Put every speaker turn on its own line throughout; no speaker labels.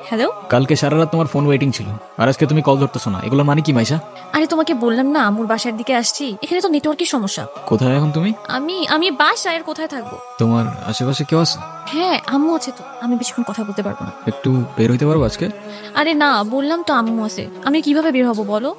Hello.
কালকে সারা রাত তোমার ফোন ওয়েটিং ছিল, আর আজকে তুমি কল ধরতেছো না, এগুলোর মানে কি মাইশা?
আরে তোমাকে বললাম না আমুর বাসার দিকে আসছি, এখানে তো নেটওয়ার্কের সমস্যা।
কোথায় এখন তুমি?
আমি বাসায়, আর কোথায় থাকবো?
তোমার আশেপাশে কেউ আছে?
হ্যাঁ আম্মু আছে তো, আমি বেশিক্ষণ কথা বলতে পারবো না।
একটু বের হইতে পারবো আজকে?
আরে না, বললাম তো আম্মু আছে, আমি কিভাবে বের হবো বলো?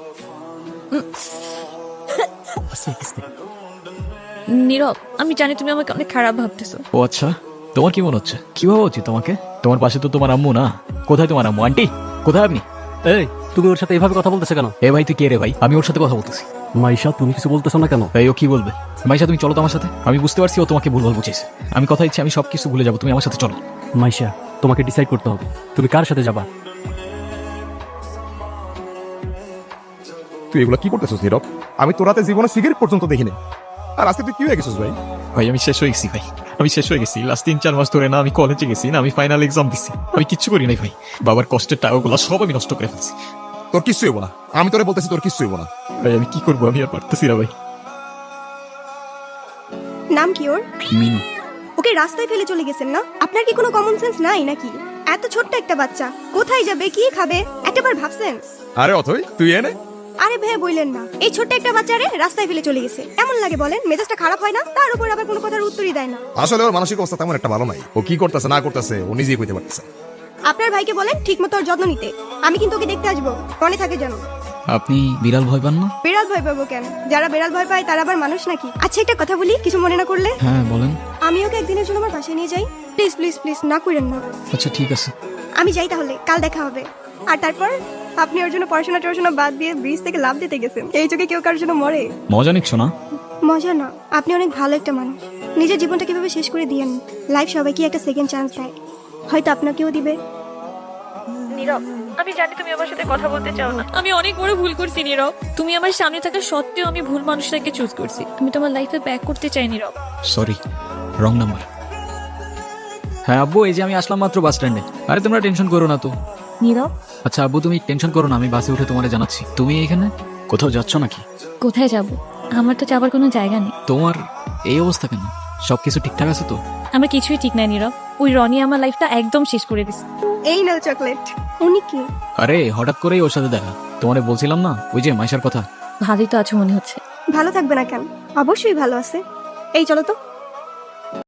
নীরব, আমি জানি তুমি আমাকে অনেক খারাপ ভাবতেছো।
ও আচ্ছা, তোমার কি মনে হচ্ছে? কি ভাবা উচিত তোমাকে? তোমার পাশে তো তোমার আম্মু না। কোথায় তোমার আম্মু? আন্টি কোথায় আপনি?
এই, তুমি ওর সাথে এভাবে কথা বলতেছো কেন?
এ ভাই তুই কে রে ভাই? আমি ওর সাথে কথা বলতেছি।
মাইশা, তুমি কিছু বলতেছো না কেন?
এই ও কি বলবে? মাইশা তুমি চলো তো আমার সাথে। আমি বুঝতে পারছি ও তোমাকে ভুলভাল বুঝেছে। আমি কথা দিচ্ছি আমি সবকিছু ভুলে যাবো, তুমি আমার সাথে চলো।
মাইশা, তোমাকে ডিসাইড করতে হবে তুমি কার সাথে যাবা।
তুই এগুলো কি করতেছিস নীরব? আমি তোর রাতে জীবনে সিগারেট পর্যন্ত দেখিনি, আর আজকে তুই কি হয়ে গেছিস ভাই?
ভাই আমি শেষ হয়ে গেছি ভাই, আমি শেষ হয়ে গেছি। লাস্ট 3-4 মাস ধরে না আমি কলেজে গেছি, না আমি ফাইনাল এক্সাম দিছি, আমি কিচ্ছু করি নাই ভাই। বাবার কষ্টের টাকাগুলো সব আমি নষ্ট করে ফেলছি।
তোর কিচ্ছু হইব না, আমি তোরে বলতেছি তোর কিচ্ছু হইব না।
ভাই আমি কি করবো, আমি আর পারতেছি না ভাই।
নাম কি ওর?
মিনু।
ওকে রাস্তায় ফেলে চলে গেছেন না? আপনার কি কোনো কমন সেন্স নাই নাকি? এত ছোট্ট একটা বাচ্চা কোথায় যাবে, কি খাবে, একটাবার ভাবছেন?
আরে অথই তুই এনে।
আরে ভাইয়া বললেন না, এই ছোট্ট একটা বাচ্চারে রাস্তায় ফেলে চলে গেছে, এমন লাগে বলেন? মেজাজটা খারাপ হয় না? তার উপর আবার কোনো কথার উত্তরই দেয় না।
আসলে ওর মানসিক অবস্থা তেমন একটা ভালো নাই, ও কি করতেছে না করতেছে ও নিজেই কইতে পারতেছে।
আপনার ভাইকে বলেন ঠিক মতো ওর যত্ন নিতে। আমি কিন্তু ওকে দেখতে আসবো, মনে থাকে যেন।
আপনি বিড়াল ভয় পান না?
বেড়াল ভয় পাবো কেন? যারা বেড়াল ভয় পায় তারা আবার মানুষ নাকি? আচ্ছা একটা কথা বলি, কিছু মনে না করলে।
হ্যাঁ বলেন।
আমি ওকে একদিনের জন্য আমার বাসায় নিয়ে যাই, প্লিজ প্লিজ প্লিজ, না করেন না।
আচ্ছা ঠিক আছে।
আমি যাই তাহলে, কাল দেখা হবে। আর তারপর আপনি ওর জন্য পড়াশোনা টড়াশোনা বাদ দিয়ে ব্রিজ থেকে লাফ দিতে গেছেন, এই চোখে কেউ কারোর জন্য মরে?
মজা নিচ্ছ না?
মজা না, আপনি অনেক ভালো একটা মানুষ। নিজের জীবনটা কিভাবে শেষ করে দিয়েন। লাইফ সবাইকে একটা সেকেন্ড চান্স দেয়, হয়তো আপনাকেও দিবে।
নীরব, আমি জানি তুমি আমার সাথে কথা বলতে চাও না, আমি অনেক বড় ভুল করছি নীরব। তুমি আমার সামনে থাকা সত্ত্বেও আমি ভুল মানুষটাকে চুজ করছি। আমি তোমার লাইফে ব্যাক করতে চাই নীরব।
Sorry, wrong number. হ্যাঁ আব্বু, এই যে আমি আসলাম মাত্র বাস স্ট্যান্ডে। আরে তোমরা টেনশন করো না তো।
নীরব,
আচ্ছা আব্বু তুমি টেনশন করো না, আমি বাসে উঠে তোমারে জানাচ্ছি। তুমি এখানে কোথাও যাচ্ছ নাকি?
কোথায় যাব? আমার তো যাবার কোনো জায়গা নেই।
তোমার এই অবস্থা কেন? সবকিছু ঠিকঠাক আছে তো?
আমার কিছুই ঠিক নাই নীরব, ওই রনি আমার লাইফটা একদম শেষ করে দিছে।
এই নাও চকলেট। উনি কি?
আরে হঠাৎ করেই ওর সাথে দেখা। তোমারে বলছিলাম না ওই যে মাইশার কথা।
ভালোই তো আছো মনে হচ্ছে।
ভালো থাকবে না কেন? অবশ্যই ভালো আছে। এই চলো তো।